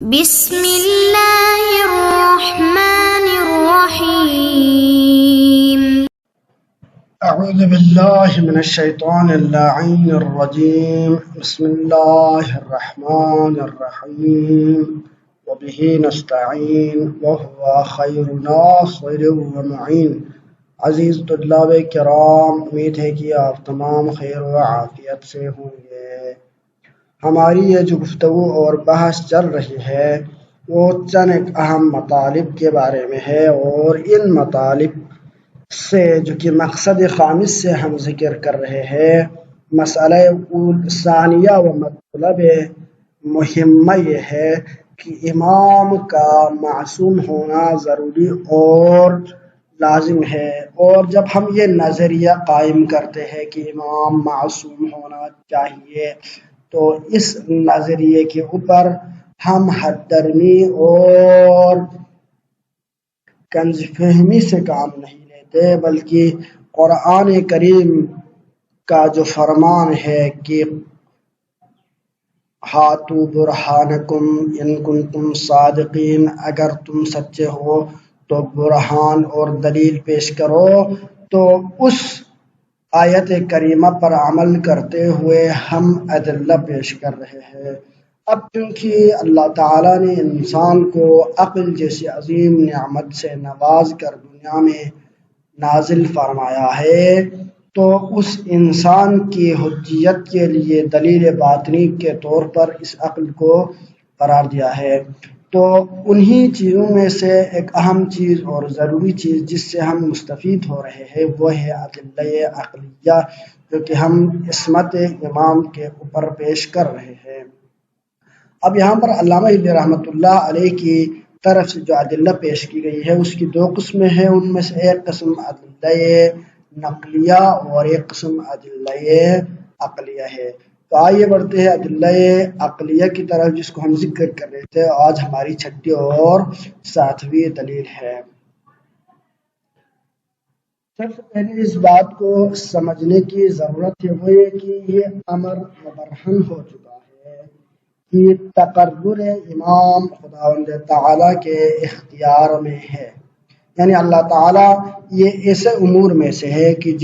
بسم اللہ الرحمن الرحیم۔ اعوذ باللہ من الشیطان اللعین الرجیم، بسم اللہ الرحمن الرحیم، وبہ نستعین وہو خیر ناصر ومعین۔ عزیز طلاب کرام، امید ہے کہ آپ تمام خیر و عافیت سے ہوں گے۔ ہماری یہ جو گفتگو اور بحث چل رہی ہے وہ چند ایک اہم مطالب کے بارے میں ہے، اور ان مطالب سے جو کہ مقصد خامس سے ہم ذکر کر رہے ہیں، مسئلہ ثانیہ و مطلب مہمہ یہ ہے کہ امام کا معصوم ہونا ضروری اور لازم ہے۔ اور جب ہم یہ نظریہ قائم کرتے ہیں کہ امام معصوم ہونا چاہیے تو اس نظریے کے اوپر ہم حد درمی اور کنز فہمی سے کام نہیں لیتے، بلکہ قرآن کریم کا جو فرمان ہے کہ ہاتوا برہانکم ان کنتم صادقین، اگر تم سچے ہو تو برہان اور دلیل پیش کرو، تو اس آیت کریمہ پر عمل کرتے ہوئے ہم ادلہ پیش کر رہے ہیں۔ اب کیونکہ اللہ تعالیٰ نے انسان کو عقل جیسی عظیم نعمت سے نواز کر دنیا میں نازل فرمایا ہے، تو اس انسان کی حجیت کے لیے دلیل باطنی کے طور پر اس عقل کو قرار دیا ہے۔ تو انہی چیزوں میں سے ایک اہم چیز اور ضروری چیز جس سے ہم مستفید ہو رہے ہیں وہ ہے ادلہ عقلیہ، جو کہ ہم عصمت امام کے اوپر پیش کر رہے ہیں۔ اب یہاں پر علامہ ابن رحمۃ اللہ علیہ کی طرف سے جو ادلہ پیش کی گئی ہے اس کی دو قسمیں ہیں، ان میں سے ایک قسم ادلہ نقلیہ اور ایک قسم ادلہ عقلیہ ہے۔ تو آئیے بڑھتے ہیں ادلہ عقلیہ کی طرف، جس کو ہم ذکر کر رہے تھے۔ آج ہماری چھٹی اور ساتویں دلیل ہے۔ سب سے پہلے اس بات کو سمجھنے کی ضرورت ہے وہ یہ کہ یہ امر مبرہن ہو چکا ہے کہ تقرر امام خداوند تعالیٰ کے اختیار میں ہے، یعنی اللہ تعالیٰ یہ ایسے امور میں سے ہے کہ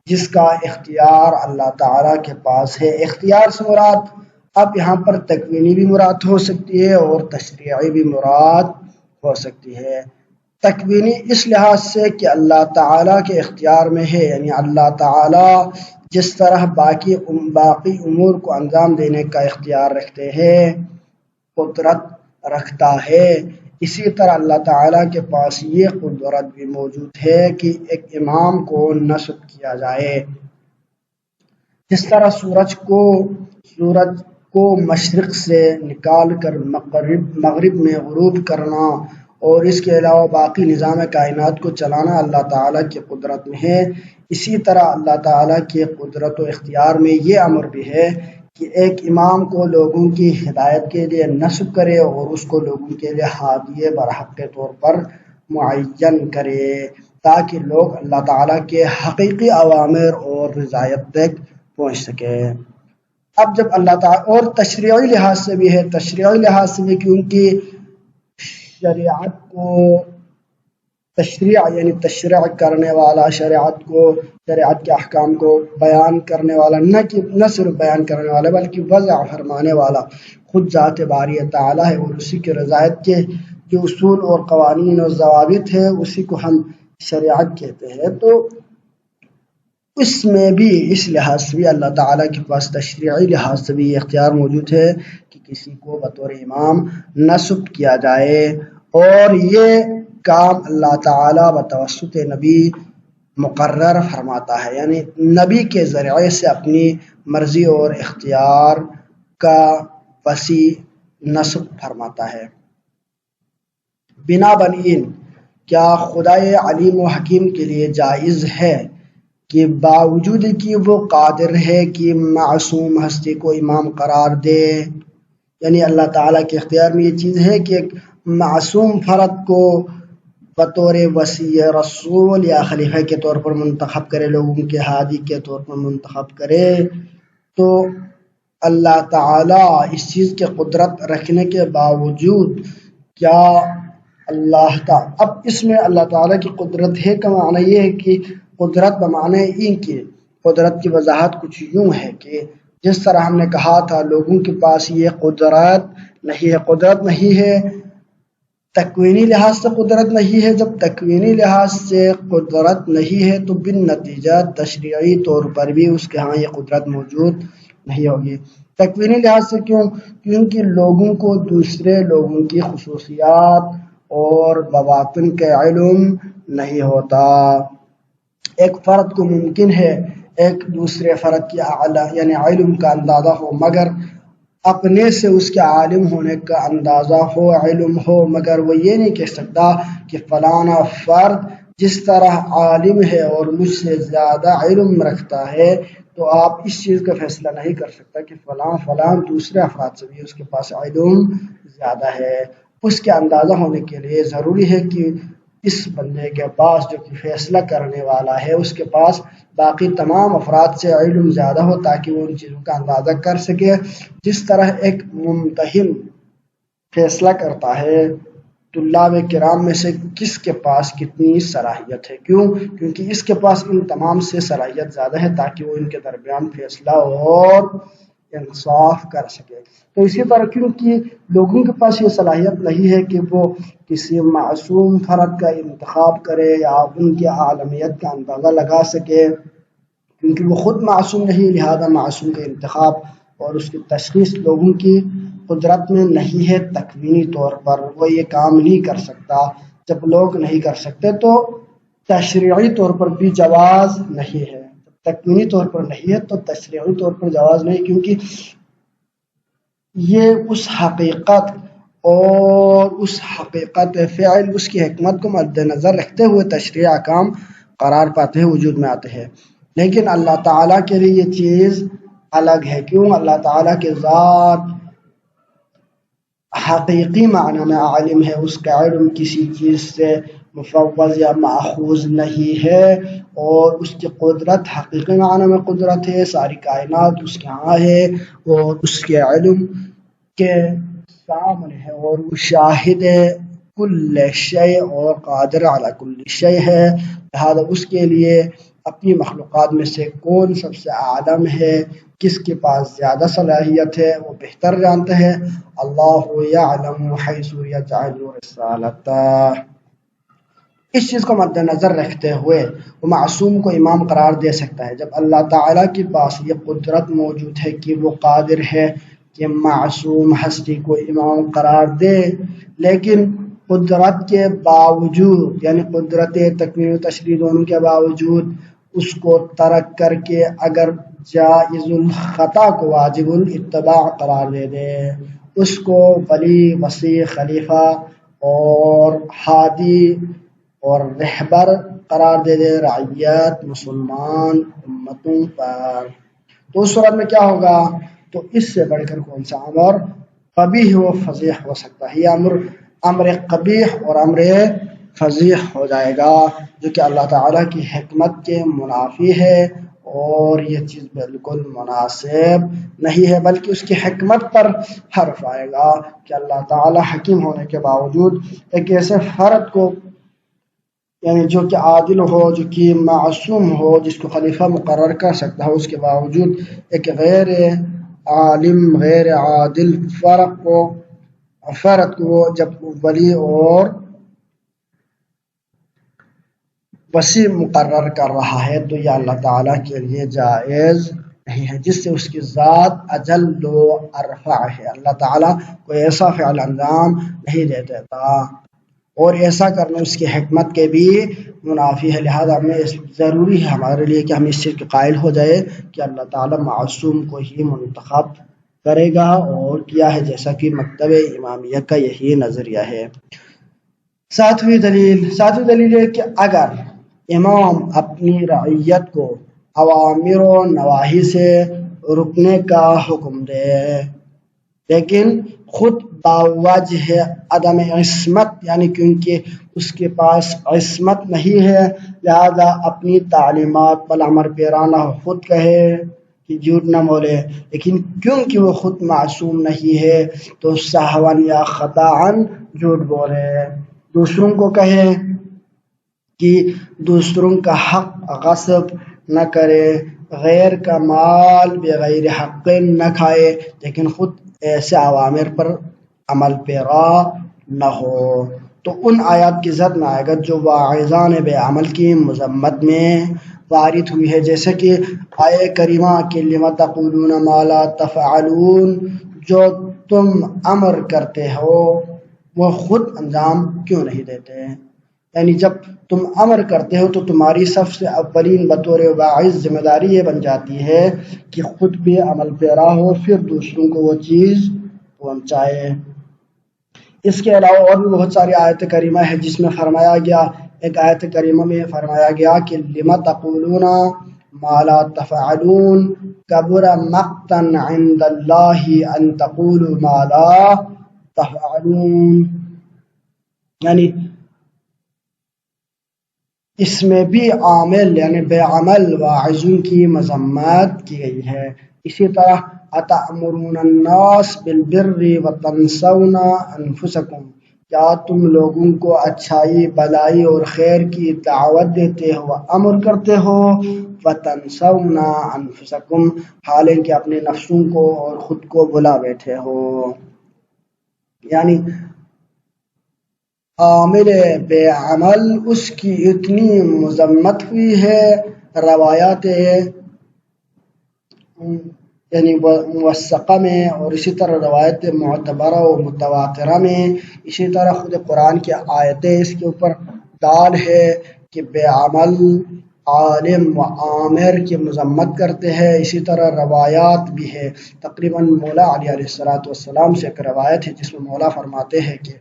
جس کا اختیار اللہ تعالیٰ کے پاس ہے۔ اختیار سے مراد اب یہاں پر تکوینی بھی مراد ہو سکتی ہے اور تشریعی بھی مراد ہو سکتی ہے۔ تکوینی اس لحاظ سے کہ اللہ تعالیٰ کے اختیار میں ہے، یعنی اللہ تعالیٰ جس طرح باقی امور کو انجام دینے کا اختیار رکھتے ہیں، قدرت رکھتا ہے، اسی طرح اللہ تعالیٰ کے پاس یہ قدرت بھی موجود ہے کہ ایک امام کو نصب کیا جائے۔ جس طرح سورج کو مشرق سے نکال کر مغرب میں غروب کرنا اور اس کے علاوہ باقی نظام کائنات کو چلانا اللہ تعالیٰ کی قدرت میں ہے، اسی طرح اللہ تعالیٰ کی قدرت و اختیار میں یہ امر بھی ہے کہ ایک امام کو لوگوں کی ہدایت کے لیے نصب کرے اور اس کو لوگوں کے لیے ہادی برحق کے طور پر معین کرے، تاکہ لوگ اللہ تعالیٰ کے حقیقی اوامر اور رضایت تک پہنچ سکے۔ اب جب اللہ تعالیٰ اور تشریعی لحاظ سے بھی ہے، تشریعی لحاظ سے بھی کیونکہ شریعت کو تشریع یعنی تشریع کرنے والا، شریعت کے احکام کو بیان کرنے والا، نہ صرف بیان کرنے والا بلکہ وضع فرمانے والا خود ذات باری تعالیٰ ہے، اور اسی کے رضایت کے جو اصول اور قوانین اور ضوابط ہے اسی کو ہم شریعت کہتے ہیں۔ تو اس میں بھی اس لحاظ سے بھی اللہ تعالیٰ کے پاس تشریعی لحاظ سے بھی یہ اختیار موجود ہے کہ کسی کو بطور امام نصب کیا جائے، اور یہ کام اللہ تعالیٰ بتوسط نبی مقرر فرماتا ہے، یعنی نبی کے ذریعے سے اپنی مرضی اور اختیار کا وسیع نصب فرماتا ہے۔ بنا بنین کیا خدائے علیم و حکیم کے لیے جائز ہے کہ باوجود کہ وہ قادر ہے کہ معصوم ہستی کو امام قرار دے، یعنی اللہ تعالیٰ کے اختیار میں یہ چیز ہے کہ ایک معصوم فرد کو بطور وصی رسول یا خلیفہ کے طور پر منتخب کرے، لوگوں کے ہادی کے طور پر منتخب کرے، تو اللہ تعالیٰ اس چیز کے قدرت رکھنے کے باوجود کیا اللہ تعالیٰ اب اس میں اللہ تعالیٰ کی قدرت ہے کا معنی یہ ہے کہ قدرت بمعنی ان کی قدرت کی وضاحت کچھ یوں ہے کہ جس طرح ہم نے کہا تھا لوگوں کے پاس یہ قدرت نہیں ہے، قدرت نہیں ہے تکوینی لحاظ سے قدرت نہیں ہے، جب تکوینی لحاظ سے قدرت نہیں ہے تو بن نتیجہ تشریعی طور پر بھی اس کے ہاں یہ قدرت موجود نہیں ہوگی۔ تکوینی لحاظ سے کیوں؟ کیونکہ لوگوں کو دوسرے لوگوں کی خصوصیات اور بواطن کا علم نہیں ہوتا۔ ایک فرد کو ممکن ہے ایک دوسرے فرد کی اعلیٰ یعنی علم کا اندازہ ہو، مگر اپنے سے اس کے عالم ہونے کا اندازہ ہو، علم ہو، مگر وہ یہ نہیں کہہ سکتا کہ فلانا فرد جس طرح عالم ہے اور مجھ سے زیادہ علم رکھتا ہے تو آپ اس چیز کا فیصلہ نہیں کر سکتا کہ فلاں دوسرے افراد سے بھی اس کے پاس علم زیادہ ہے۔ اس کے اندازہ ہونے کے لیے ضروری ہے کہ اس بندے کے پاس جو کہ فیصلہ کرنے والا ہے اس کے پاس باقی تمام افراد سے علم زیادہ ہو تاکہ وہ ان چیزوں کا اندازہ کر سکے۔ جس طرح ایک ممتحن فیصلہ کرتا ہے طلاب کرام میں سے کس کے پاس کتنی صلاحیت ہے، کیوں؟ کیونکہ اس کے پاس ان تمام سے صلاحیت زیادہ ہے تاکہ وہ ان کے درمیان فیصلہ اور انصاف کر سکے۔ تو اسی طرح کیونکہ لوگوں کے پاس یہ صلاحیت نہیں ہے کہ وہ کسی معصوم فرد کا انتخاب کرے یا ان کی عالمیت کا اندازہ لگا سکے، کیونکہ وہ خود معصوم نہیں، لہذا معصوم کا انتخاب اور اس کی تشخیص لوگوں کی قدرت میں نہیں ہے۔ تکوینی طور پر وہ یہ کام نہیں کر سکتا۔ جب لوگ نہیں کر سکتے تو تشریعی طور پر بھی جواز نہیں ہے، تکوینی طور پر نہیں ہے تو تشریعی طور پر جواز نہیں، کیونکہ یہ اس حقیقت اور اس حقیقت فعل اس کی حکمت کو مد نظر رکھتے ہوئے تشریعی احکام قرار پاتے ہیں، وجود میں آتے ہیں۔ لیکن اللہ تعالیٰ کے لیے یہ چیز الگ ہے، کیوں؟ اللہ تعالیٰ کے ذات حقیقی معنی میں عالم ہے، اس کا علم کسی چیز سے مفوض یا ماخوذ نہیں ہے، اور اس کی قدرت حقیقی معنی میں قدرت ہے، ساری کائنات اس کے ہاں ہے اور اس کے علم کے سامنے ہے، اور وہ شاہد کل شیء اور قادر علی کل شیء ہے، لہذا اس کے لیے اپنی مخلوقات میں سے کون سب سے عالم ہے، کس کے پاس زیادہ صلاحیت ہے، وہ بہتر جانتا ہے۔ اللہ یعلم حیث یجعل رسالتہ۔ اس چیز کو مد نظر رکھتے ہوئے وہ معصوم کو امام قرار دے سکتا ہے۔ جب اللہ تعالیٰ کے پاس یہ قدرت موجود ہے کہ وہ قادر ہے کہ معصوم ہستی کو امام قرار دے، لیکن قدرت کے باوجود یعنی قدرت تکوین و تشریع دونوں کے باوجود اس کو ترک کر کے اگر جائز الخطا کو واجب الاتباع قرار دے دے، اس کو ولی، وصی، خلیفہ اور ہادی اور رہبر قرار دے دے رعیت مسلمان امتوں پر، تو اس صورت میں کیا ہوگا؟ تو اس سے بڑھ کر کون سا امر قبیح و فضیح ہو سکتا ہے؟ یہ امر قبیح اور امر فضیح ہو جائے گا، جو کہ اللہ تعالیٰ کی حکمت کے منافی ہے، اور یہ چیز بالکل مناسب نہیں ہے، بلکہ اس کی حکمت پر حرف آئے گا کہ اللہ تعالیٰ حکیم ہونے کے باوجود ایک ایسے فرد کو یعنی جو کہ عادل ہو، جو کہ معصوم ہو، جس کو خلیفہ مقرر کر سکتا ہے، اس کے باوجود ایک غیر عالم غیر عادل فرد کو جب ولی اور وسیع مقرر کر رہا ہے تو یہ اللہ تعالیٰ کے لیے جائز نہیں ہے، جس سے اس کی ذات اجل و ارفع ہے۔ اللہ تعالیٰ کوئی ایسا فعل انجام نہیں دے دیتا، اور ایسا کرنا اس کی حکمت کے بھی منافی ہے، لہذا ہمیں ضروری ہے ہمارے لیے کہ ہم اس چیز کے قائل ہو جائے کہ اللہ تعالیٰ معصوم کو ہی منتخب کرے گا، اور کیا ہے جیسا کہ مکتب امامیہ کا یہی نظریہ ہے۔ ساتویں دلیل ہے کہ اگر امام اپنی رعیت کو اوامر و نواہی سے رکنے کا حکم دے، لیکن خود باوجہ عدم عصمت یعنی کیونکہ اس کے پاس عصمت نہیں ہے، لہذا اپنی تعلیمات پر عمل پیرانہ خود کہے کہ جھوٹ نہ بولے، لیکن کیونکہ وہ خود معصوم نہیں ہے تو سہون یا خطاً جھوٹ بولے، دوسروں کو کہے کہ دوسروں کا حق غصب نہ کرے، غیر کا مال بغیر حق نہ کھائے، لیکن خود ایسے عوامر پر عمل پیرا نہ ہو۔ تو ان آیات کی زد میں آئے گا جو واعظان بے عمل کی مذمت میں وارد ہوئی ہے، جیسے کہ آیہ کریمہ کہ لم تقولون ما لا تفعلون، جو تم امر کرتے ہو وہ خود انجام کیوں نہیں دیتے؟ یعنی جب تم امر کرتے ہو تو تمہاری سب سے اولین بطور واعظ ذمہ داری یہ بن جاتی ہے کہ خود بھی عمل پیرا ہو، پھر دوسروں کو وہ چیز پہنچائے۔ اس کے علاوہ اور بھی بہت ساری آیت کریمہ ہے جس میں فرمایا گیا، ایک آیت کریمہ میں فرمایا گیا کہ لم تقولون ما لا تفعلون کبر مقتا عند اللہ ان تقولوا ما لا تفعلون، یعنی اس میں بھی عامل یعنی بے عمل واعظوں کی مذمت کی گئی ہے۔ اسی طرح اتأمرون الناس بالبر وتنسون انفسکم، کیا تم لوگوں کو اچھائی بھلائی اور خیر کی دعوت دیتے ہو، امر کرتے ہو، وتنسون انفسکم، حالانکہ اپنے نفسوں کو اور خود کو بھلا بیٹھے ہو۔ یعنی عامل بے عمل اس کی اتنی مذمت ہوئی ہے روایات یعنی موثقہ میں، اور اسی طرح روایت معتبرہ و متواترہ میں، اسی طرح خود قرآن کی آیتیں اس کے اوپر دال ہے کہ بے عمل عالم و عامر کی مذمت کرتے ہیں۔ اسی طرح روایات بھی ہے، تقریباً مولا علی علیہ السلام سے ایک روایت ہے جس میں مولا فرماتے ہیں کہ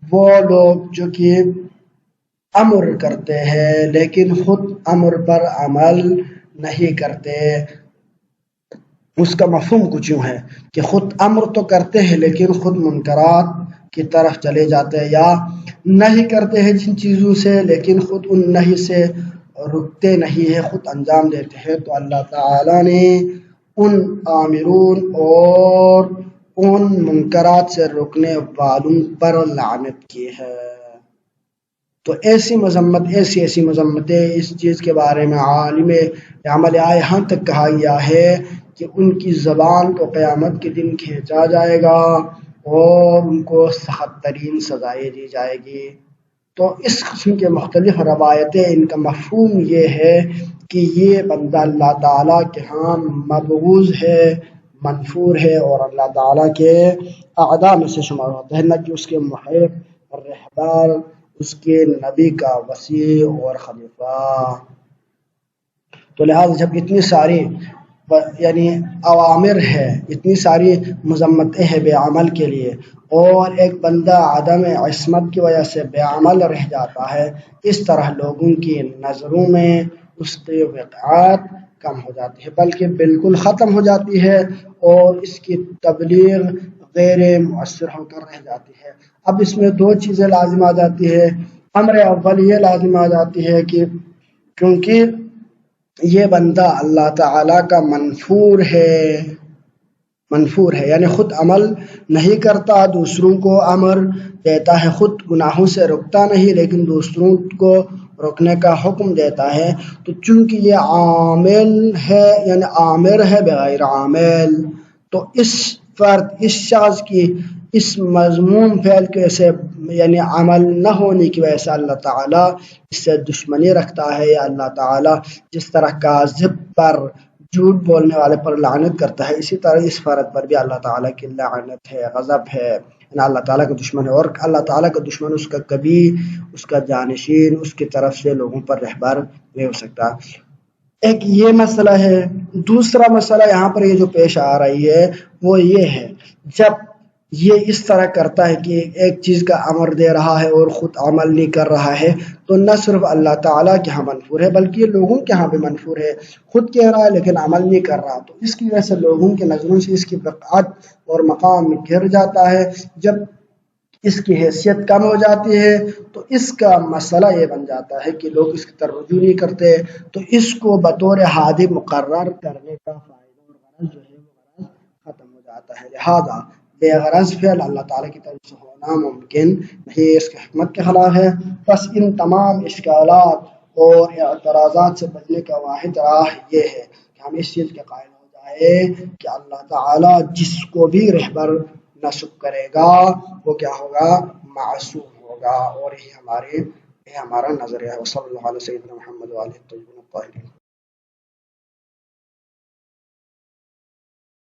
وہ لوگ جو کہ امر کرتے ہیں لیکن خود امر پر عمل نہیں کرتے، اس کا مفہوم کچھ یوں ہے کہ خود امر تو کرتے ہیں لیکن خود منکرات کی طرف چلے جاتے ہیں، یا نہیں کرتے ہیں جن چیزوں سے لیکن خود ان نہیں سے رکتے نہیں ہیں، خود انجام دیتے ہیں، تو اللہ تعالیٰ نے ان آمرون اور ان منکرات سے روکنے والوں پر لعنت کی ہے۔ تو ایسی مذمت، ایسی مذمتیں اس چیز کے بارے میں عالم عمل یہاں تک کہا گیا ہے کہ ان کی زبان کو قیامت کے دن کھینچا جائے گا اور ان کو سخت ترین سزائیں دی جائے گی۔ تو اس قسم کے مختلف روایتیں، ان کا مفہوم یہ ہے کہ یہ بندہ اللہ تعالیٰ کے ہاں مبغوض ہے، منفور ہے، اور اللہ تعالیٰ کے اعداء میں سے شمار ہوتا ہے، نہ کہ اس کے محب اور رہبر، اس کے نبی کا وسیع اور خلیفہ۔ تو لہٰذا جب اتنی ساری یعنی اوامر ہے، اتنی ساری مذمتیں ہیں بے عمل کے لیے، اور ایک بندہ عدم عصمت کی وجہ سے بے عمل رہ جاتا ہے، اس طرح لوگوں کی نظروں میں اس کی وقعات کم ہو جاتی ہے، بلکہ بالکل ختم ہو جاتی ہے، اور اس کی تبلیغ غیر مؤثر ہو کر رہ جاتی ہے۔ اب اس میں دو چیزیں لازم آ جاتی ہے۔ امر اول یہ لازم آ جاتی ہے کہ کیونکہ یہ بندہ اللہ تعالیٰ کا منفور ہے، یعنی خود عمل نہیں کرتا، دوسروں کو امر دیتا ہے، خود گناہوں سے رکتا نہیں لیکن دوسروں کو روکنے کا حکم دیتا ہے، تو چونکہ یہ عامل ہے یعنی عامر ہے بغیر عامل، تو اس فرد، اس شخص کی اس مذموم فعل کے سے یعنی عمل نہ ہونے کی وجہ سے اللہ تعالیٰ اس سے دشمنی رکھتا ہے، یا اللہ تعالیٰ جس طرح کاذب پر، جھوٹ بولنے والے پر لعنت کرتا ہے، اسی طرح اس فرد پر بھی اللہ تعالیٰ کی لعنت ہے، غضب ہے، یعنی اللہ تعالیٰ کا دشمن ہے، اور اللہ تعالیٰ کا دشمن اس کا کبھی اس کا جانشین اس کی طرف سے لوگوں پر رہبر نہیں ہو سکتا۔ ایک یہ مسئلہ ہے۔ دوسرا مسئلہ یہاں پر یہ جو پیش آ رہی ہے وہ یہ ہے، جب یہ اس طرح کرتا ہے کہ ایک چیز کا امر دے رہا ہے اور خود عمل نہیں کر رہا ہے، تو نہ صرف اللہ تعالیٰ کے ہاں منفور ہے بلکہ یہ لوگوں کے ہاں بھی منفور ہے، خود کہہ رہا ہے لیکن عمل نہیں کر رہا، تو اس کی وجہ سے لوگوں کی نظروں سے اس کی بقعت اور مقام گر جاتا ہے۔ جب اس کی حیثیت کم ہو جاتی ہے، تو اس کا مسئلہ یہ بن جاتا ہے کہ لوگ اس کی طرف رجوع نہیں کرتے، تو اس کو بطور ہادی مقرر کرنے کا فائدہ اور غرض جو ہے وہ غرض ختم ہو جاتا ہے۔ لہذا بے غرض فعل اللہ تعالیٰ کی طرف سے ہونا ممکن نہیں، اس کی حکمت کے خلاف ہے۔ بس ان تمام اشکالات اور اعتراضات سے بچنے کا واحد راہ یہ ہے کہ ہم اس چیز کے قائل ہو جائیں کہ اللہ تعالیٰ جس کو بھی رہبر نصب کرے گا وہ کیا ہوگا؟ معصوم ہوگا، اور یہ ہمارا نظریہ ہے۔ وصلی اللہ علیہ سیدنا محمد وعلیہ الطیبین الطاہرین۔